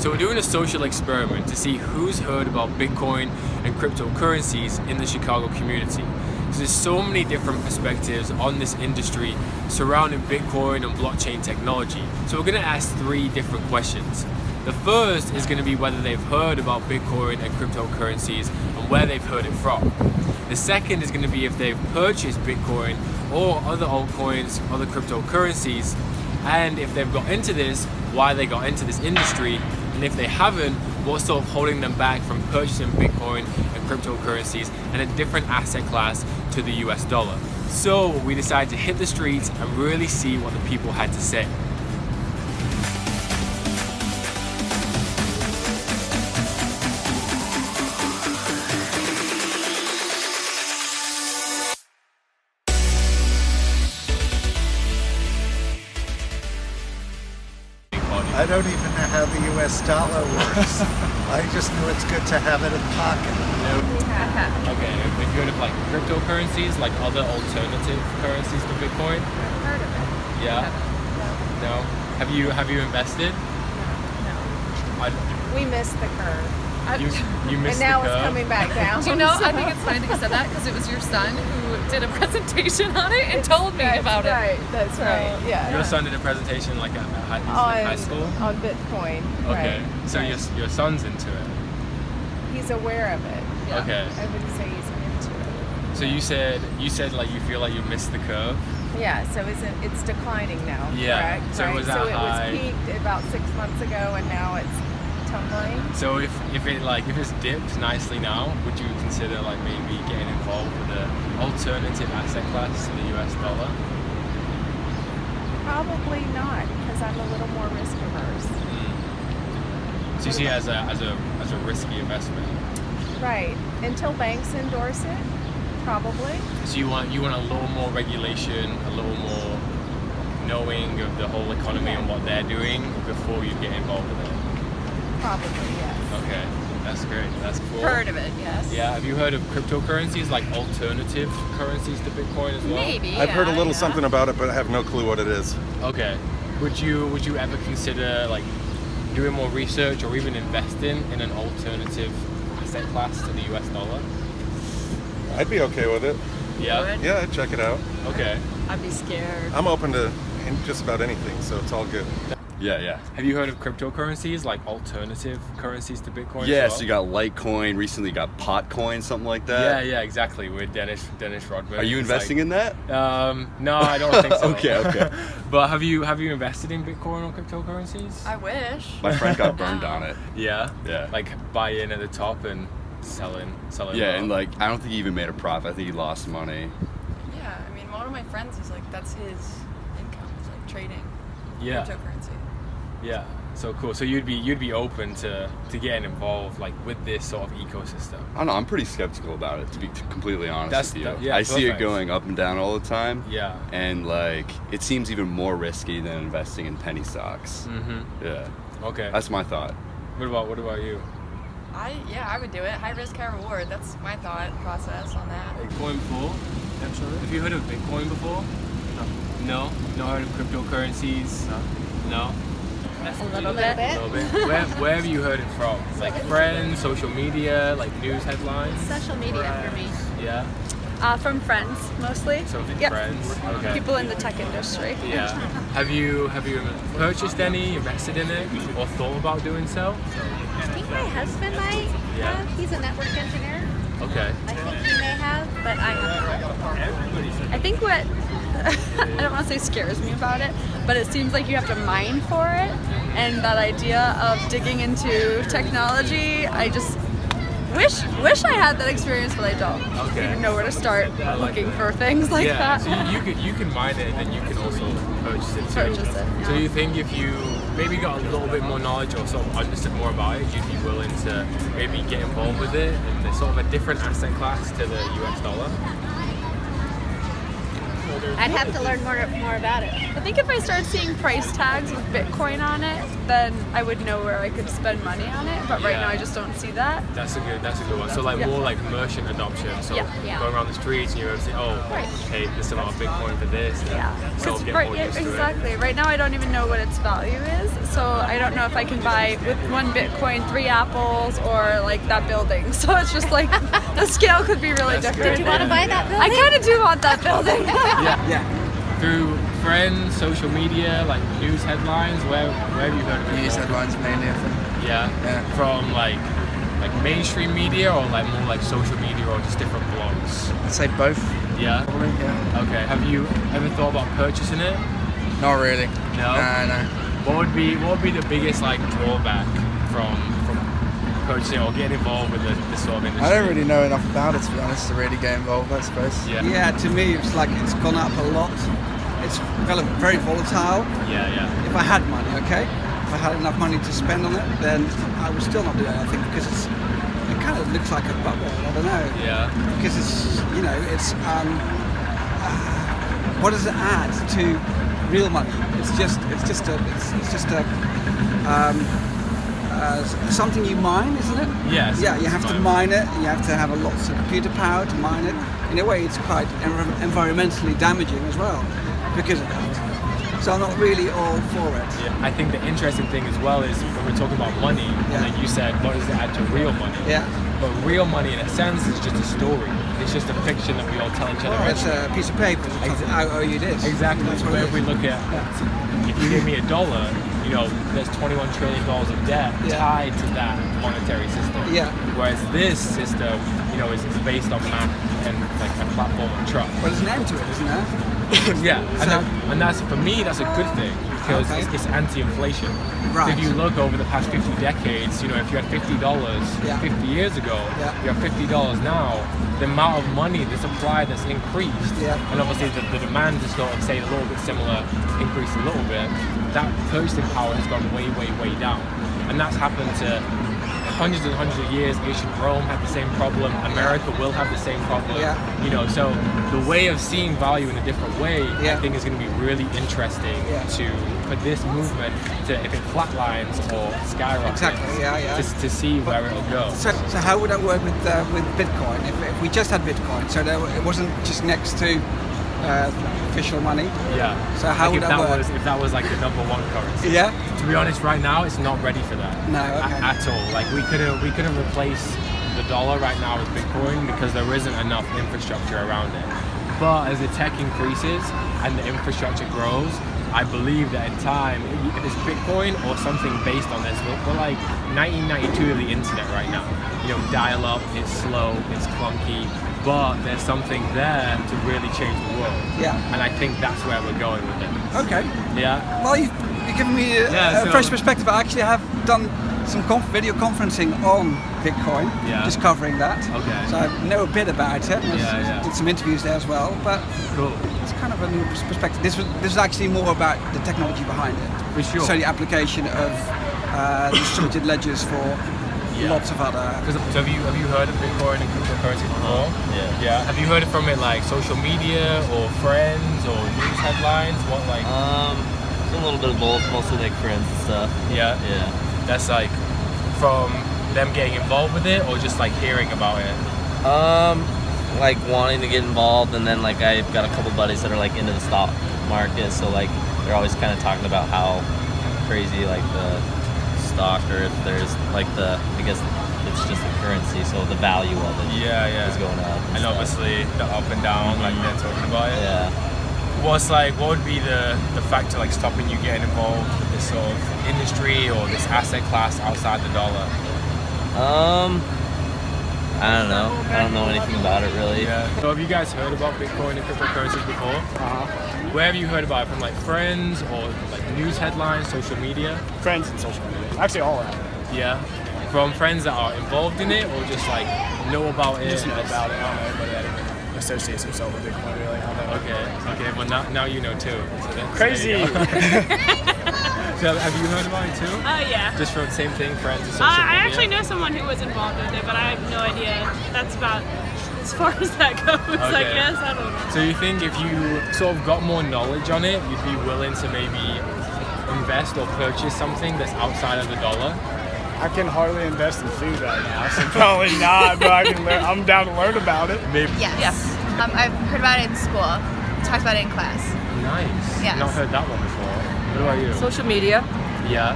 So we're doing a social experiment to see who's heard about Bitcoin and cryptocurrencies in the Chicago community. Because there's so many different perspectives on this industry surrounding Bitcoin and blockchain technology. So we're going to ask 3 different questions. The first is going to be whether they've heard about Bitcoin and cryptocurrencies and where they've heard it from. The second is going to be if they've purchased Bitcoin or other altcoins, other cryptocurrencies, and if they've got into this, why they got into this industry, and if they haven't, what's sort of holding them back from purchasing Bitcoin and cryptocurrencies and a different asset class to the US dollar. So we decided to hit the streets and really see what the people had to say. I don't even know how the US dollar works. I just know it's good to have it in pocket. Okay, have you heard of like cryptocurrencies, like other alternative currencies to Bitcoin? I've heard of it. Yeah? No? Have you invested? No. We missed the curve. You missed and now the curve? it's coming back down. You know, I think it's funny that you said that because it was your son who did a presentation on it and told me about it. Right, that's right. Yeah. Your son did a presentation like at high school? On Bitcoin. Okay, right. so your son's into it. He's aware of it. Yeah. Okay. I wouldn't say he's into it. So you said like you feel like you missed the curve. Yeah, so it's declining now. Yeah. Correct? So it was right? at high. It was peaked about 6 months ago, and now it's tumbling. So if it's dipped nicely now, would you consider like maybe getting involved with an alternative asset class to the US dollar? Probably not, because I'm a little more risk averse. So you see it as a risky investment. Right. Until banks endorse it, probably. So you want a little more regulation, a little more knowing of the whole economy and what they're doing before you get involved with it. Probably, yes. Okay, that's great. That's cool. Heard of it, yes. Yeah. Have you heard of cryptocurrencies, like alternative currencies to Bitcoin as well? Maybe. I've heard a little yeah. something about it, but I have no clue what it is. Okay. Would you ever consider like doing more research or even investing in an alternative asset class to the US dollar? I'd be okay with it. Yeah. Yeah, I'd check it out. Okay. I'd be scared. I'm open to just about anything, so it's all good. Yeah. Have you heard of cryptocurrencies, like alternative currencies to Bitcoin? Yeah, as well? so you got Litecoin, recently you got Potcoin, something like that. Yeah, exactly. With Dennis Rodman. Are you investing in that? No, I don't think so. Okay. But have you invested in Bitcoin or cryptocurrencies? I wish. My friend got burned on it. Yeah. Yeah. Like buy in at the top and selling. Yeah, low. and like I don't think he even made a profit. I think he lost money. Yeah, I mean, one of my friends is like, that's his income, is like trading Yeah. cryptocurrency. Yeah. So cool. So you'd be open to getting involved like with this sort of ecosystem. I don't know. I'm pretty skeptical about it, to be completely honest with you. Yeah, I see it perfect. going up and down all the time. Yeah. And like it seems even more risky than investing in penny stocks. Mm-hmm. Yeah. Okay. That's my thought. What about you? I would do it. High risk, high reward. That's my thought process on that. Bitcoin before? Absolutely. Have you heard of Bitcoin before? No. No heard of cryptocurrencies? No. A little bit. A little bit. Where have you heard it from? Like friends, social media, like news headlines? Social media for me. Yeah. From friends mostly. So Yep. friends. Okay. People in the tech industry. Yeah. Have you purchased any, invested in it, or thought about doing so? I think my husband might Yeah. have. He's a network engineer. Okay. I think he may have, but I haven't. I think what I don't want to say scares me about it, but it seems like you have to mine for it, and that idea of digging into technology, I just wish I had that experience, but I don't. Okay. Even know where to start looking for things like Yeah. that. So you can mine it, and then you can also purchase it too. Purchase it, yeah. So you think if you maybe got a little bit more knowledge or sort of understood more about it, you'd be willing to maybe get involved with it, and it's sort of a different asset class to the US dollar? I'd have to learn more about it. I think if I start seeing price tags with Bitcoin on it, then I would know where I could spend money on it. But right now, I just don't see that. That's a good one. So like more like merchant adoption. So Yeah. going around the streets and you're able to say, oh, pay this amount of Bitcoin for this. And so get more used to it. Exactly. Right now, I don't even know what its value is, so I don't know if I can buy with 1 Bitcoin 3 apples or like that building. So it's just like the scale could be really different. Do you want to buy that building? I kind of do want that building. Through friends, social media, like news headlines, where have you heard of it? News headlines mainly, I think. Yeah. From like mainstream media or like more like social media or just different blogs? I'd say both. Yeah. Probably, yeah. Okay. Have you ever thought about purchasing it? Not really. No. No. What would be the biggest like drawback from purchasing or getting involved with this sort of industry? I don't really know enough about it, to be honest, to really get involved, I suppose. Yeah, to me it's like it's gone up a lot. It's very volatile. Yeah. If I had money, okay? If I had enough money to spend on it, then I would still not do it, I think, because it kind of looks like a bubble, I don't know. Yeah. Because it's, what does it add to real money? It's just something you mine, isn't it? Yes. Yeah, you have to mine it. You have to have a lot of computer power to mine it. In a way, it's quite environmentally damaging as well because of that. So I'm not really all for it. Yeah. I think the interesting thing as well is when we're talking about money, and then you said, what does it add to real money? Yeah. But real money, in a sense, is just a story. It's just a fiction that we all tell each other. Well, it's a piece of paper. I owe you this. Exactly. That's But what if we look at, if you give me $1, there's $21 trillion of debt tied to that monetary system. Yeah. Whereas this system, is based on math and like a platform of trust. Well, there's an end to it, isn't there? Yeah, and that's for me that's a good thing because it's anti-inflation. Right. So if you look over the past 50 decades, if you had $50 50 years ago, you have $50 now. The amount of money, the supply that's increased, and obviously the demand is sort of say a little bit similar, increased a little bit. That purchasing power has gone way, way, way down, and that's happened to hundreds and hundreds of years. Ancient Rome had the same problem. America will have the same problem. So the way of seeing value in a different way, I think, is going to be really interesting for this movement to, if it flatlines or skyrockets, to see where it'll go. So how would that work with Bitcoin? If we just had Bitcoin, so it wasn't just next to official money. Yeah. So how would that work? If that was like the number one currency. Yeah. To be honest, right now it's not ready for that. No. Okay. At all. Like we couldn't replace the dollar right now with Bitcoin because there isn't enough infrastructure around it. But as the tech increases and the infrastructure grows, I believe that in time, if it's Bitcoin or something based on this, we're like 1992 of the internet right now. Dial up, it's slow, it's clunky, but there's something there to really change the world. Yeah. And I think that's where we're going with it. Okay. Yeah. Well, you've given me a fresh perspective. I actually have done some video conferencing on Bitcoin, just covering that. Okay. So I know a bit about it. Did some interviews there as well, but cool. It's kind of a new perspective. This is actually more about the technology behind it. For sure. So the application of distributed ledgers for lots of other. So have you heard of Bitcoin and cryptocurrency before? Yeah. Have you heard from it like social media or friends or news headlines? What like? A little bit of both, mostly like friends and stuff. Yeah. That's like from them getting involved with it or just like hearing about it? Like wanting to get involved, and then like I've got a couple buddies that are like into the stock market, so like they're always kind of talking about how crazy like the stock, or if there's like I guess it's just a currency, so the value of it is going up. And obviously the up and down, like they're talking about it. Yeah. What would be the factor like stopping you getting involved with this sort of industry or this asset class outside the dollar? I don't know. I don't know anything about it really. Yeah. So have you guys heard about Bitcoin and cryptocurrencies before? Where have you heard about it? From like friends or like news headlines, social media? Friends and social media. Actually, all of them. Yeah. From friends that are involved in it, or just like know about it? Just know about it. I don't know anybody that associates himself with Bitcoin really. Okay. Well, now you know too. So crazy. So have you heard about it too? Yeah. Just from the same thing, friends and social media? I actually know someone who was involved with it, but I have no idea. That's about as far as that goes, I Okay. guess. I don't know. So you think if you sort of got more knowledge on it, you'd be willing to maybe invest or purchase something that's outside of the dollar? I can hardly invest in food right now, so probably not. But I can learn. I'm down to learn about it. Maybe. Yes. I've heard about it in school. Talked about it in class. Nice. Yes. Not heard that one before. What about you? Social media. Yeah.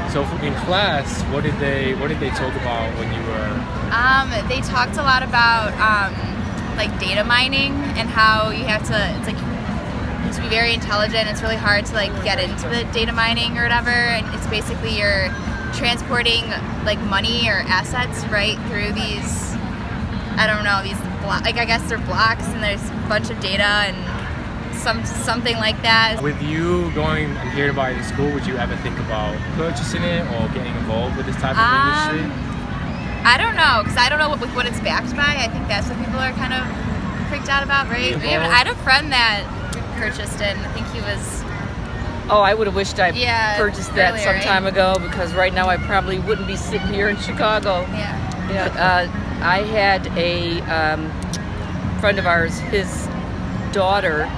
So in class, what did they talk about when you were? They talked a lot about like data mining and how you have to. It's like you have to be very intelligent. It's really hard to like get into the data mining or whatever. And it's basically you're transporting like money or assets right through these. I don't know these like I guess they're blocks and there's a bunch of data and something like that. With you going and hearing about it in school, would you ever think about purchasing it or getting involved with this type of industry? I don't know, because I don't know what it's backed by. I think that's what people are kind of freaked out about, right? I had a friend that purchased it, and I think he was... Oh, I would have wished I purchased that earlier, some time right? ago, because right now I probably wouldn't be sitting here in Chicago. Yeah. I had a friend of ours, his daughter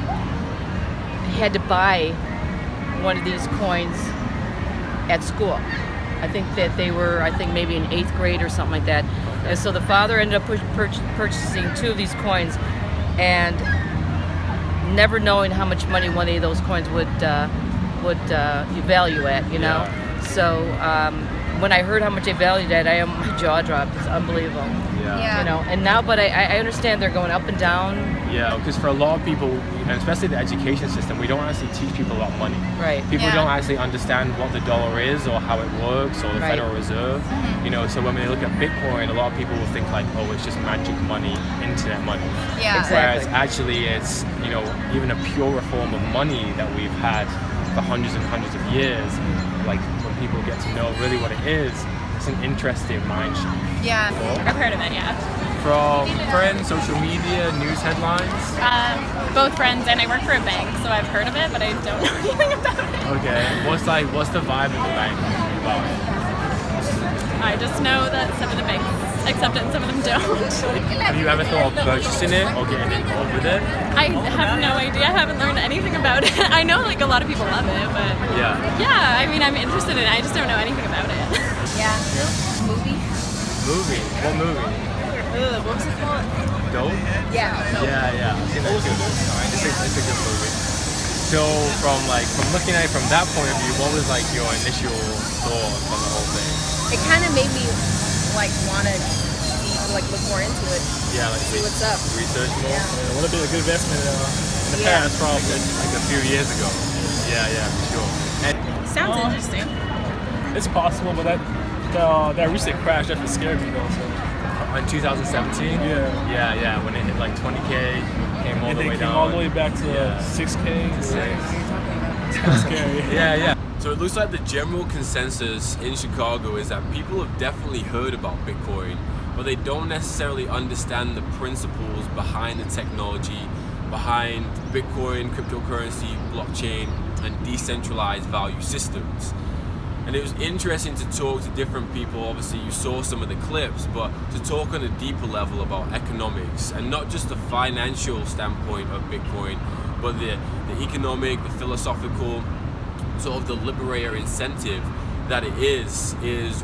had to buy one of these coins at school. I think that they were, maybe in 8th grade or something like that. And so the father ended up purchasing 2 of these coins, and never knowing how much money one of those coins would value at, you know. Yeah. So when I heard how much they valued at, my jaw dropped. It's unbelievable. Yeah. You know, and now, but I understand they're going up and down. Yeah, because for a lot of people, and especially the education system, we don't actually teach people about money. Right. People don't actually understand what the dollar is or how it works or the Right. Federal Reserve. You know, so when they look at Bitcoin, a lot of people will think like, oh, it's just magic money, internet money. Yeah. Whereas actually it's, you know, even a purer form of money that we've had for hundreds and hundreds of years. Like when people get to know really what it is, it's an interesting mind shift. Yeah. I've heard of it, yeah. From friends, social media, news headlines. Both friends, and I work for a bank, so I've heard of it, but I don't know anything about it. Okay. What's the vibe of the bank about it? I just know that some of the banks accept it and some of them don't. Have you ever thought of purchasing it or getting involved with it? I have no idea. I haven't learned anything about it. I know like a lot of people love it, but Yeah. I mean, I'm interested in it. I just don't know anything about it. Yeah. Movie? Movie? What movie? What was it called? Dope? Yeah. Yeah. I've seen that. It's a good movie. So from looking at it from that point of view, what was like your initial thoughts on the whole thing? It kind of made me like want to look more into it. Yeah, like See what's up. research more. Yeah. It would have been a good investment in the Yeah. past, probably. Like a few years ago. Yeah, for sure. And Sounds interesting. It's possible, but that recent crash definitely scared me though. So. in 2017? Yeah, when it hit like 20K, came all And the then way came down. all the way back to 6K. To 6. It's kind of scary. Yeah. So it looks like the general consensus in Chicago is that people have definitely heard about Bitcoin, but they don't necessarily understand the principles behind the technology, behind Bitcoin, cryptocurrency, blockchain, and decentralized value systems. And it was interesting to talk to different people. Obviously you saw some of the clips, but to talk on a deeper level about economics and not just the financial standpoint of Bitcoin, but the economic, the philosophical, sort of the liberator incentive that it is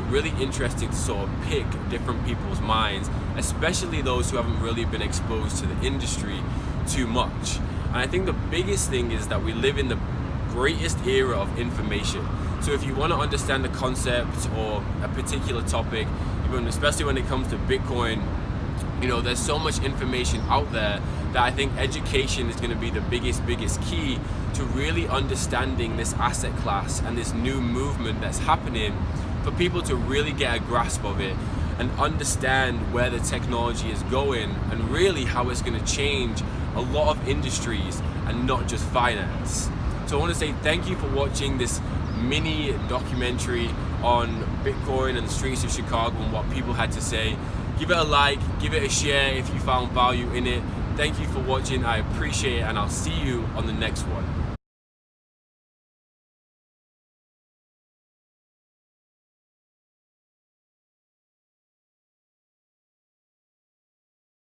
really interesting to sort of pick different people's minds, especially those who haven't really been exposed to the industry too much. And I think the biggest thing is that we live in the greatest era of information. So if you want to understand the concept or a particular topic, even especially when it comes to Bitcoin, you know, there's so much information out there that I think education is going to be the biggest key to really understanding this asset class and this new movement that's happening, for people to really get a grasp of it and understand where the technology is going and really how it's going to change a lot of industries and not just finance. So I want to say thank you for watching this mini documentary on Bitcoin and the streets of Chicago and what people had to say. Give it a like, give it a share if you found value in it. Thank you for watching, I appreciate it, and I'll see you on the next one.